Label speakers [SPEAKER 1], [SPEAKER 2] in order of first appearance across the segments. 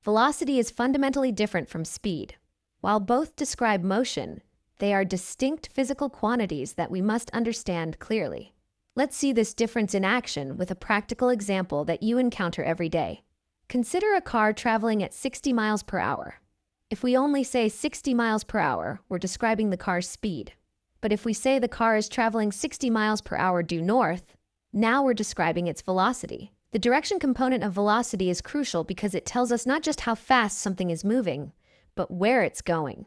[SPEAKER 1] Velocity is fundamentally different from speed. While both describe motion, they are distinct physical quantities that we must understand clearly. Let's see this difference in action with a practical example that you encounter every day. Consider a car traveling at 60 miles per hour. If we only say 60 miles per hour, we're describing the car's speed. But if we say the car is traveling 60 miles per hour due north, now we're describing its velocity. The direction component of velocity is crucial because it tells us not just how fast something is moving, but where it's going.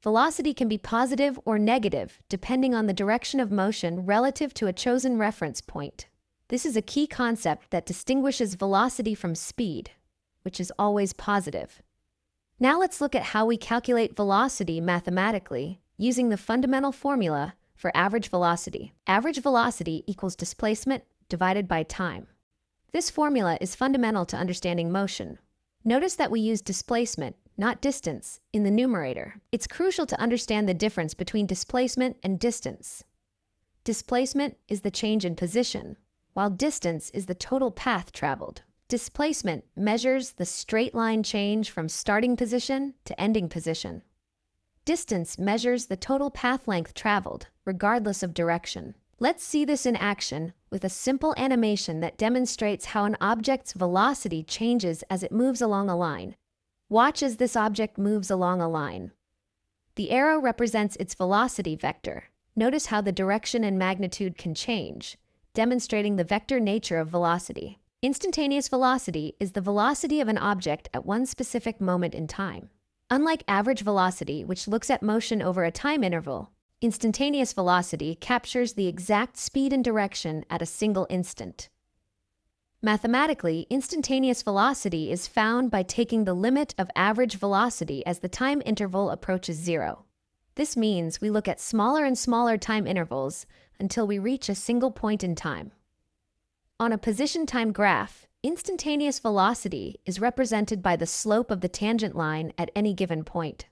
[SPEAKER 1] Velocity can be positive or negative depending on the direction of motion relative to a chosen reference point. This is a key concept that distinguishes velocity from speed, which is always positive. Now let's look at how we calculate velocity mathematically using the fundamental formula for average velocity. Average velocity equals displacement divided by time. This formula is fundamental to understanding motion. Notice that we use displacement, not distance, in the numerator. It's crucial to understand the difference between displacement and distance. Displacement is the change in position, while distance is the total path traveled. Displacement measures the straight line change from starting position to ending position. Distance measures the total path length traveled, regardless of direction. Let's see this in action with a simple animation that demonstrates how an object's velocity changes as it moves along a line. Watch as this object moves along a line. The arrow represents its velocity vector. Notice how the direction and magnitude can change, demonstrating the vector nature of velocity. Instantaneous velocity is the velocity of an object at one specific moment in time. Unlike average velocity, which looks at motion over a time interval, instantaneous velocity captures the exact speed and direction at a single instant. Mathematically, instantaneous velocity is found by taking the limit of average velocity as the time interval approaches zero. This means we look at smaller and smaller time intervals until we reach a single point in time. On a position time graph, instantaneous velocity is represented by the slope of the tangent line at any given point.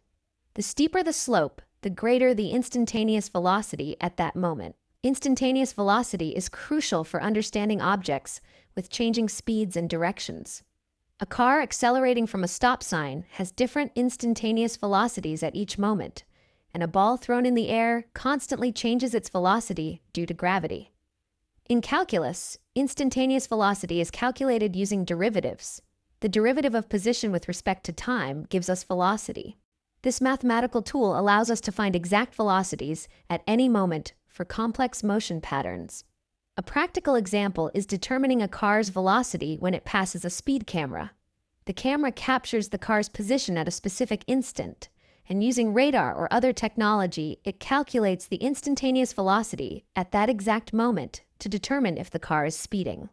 [SPEAKER 1] The steeper the slope, the greater the instantaneous velocity at that moment. Instantaneous velocity is crucial for understanding objects with changing speeds and directions. A car accelerating from a stop sign has different instantaneous velocities at each moment, and a ball thrown in the air constantly changes its velocity due to gravity. In calculus, instantaneous velocity is calculated using derivatives. The derivative of position with respect to time gives us velocity. This mathematical tool allows us to find exact velocities at any moment for complex motion patterns. A practical example is determining a car's velocity when it passes a speed camera. The camera captures the car's position at a specific instant, and using radar or other technology, it calculates the instantaneous velocity at that exact moment to determine if the car is speeding.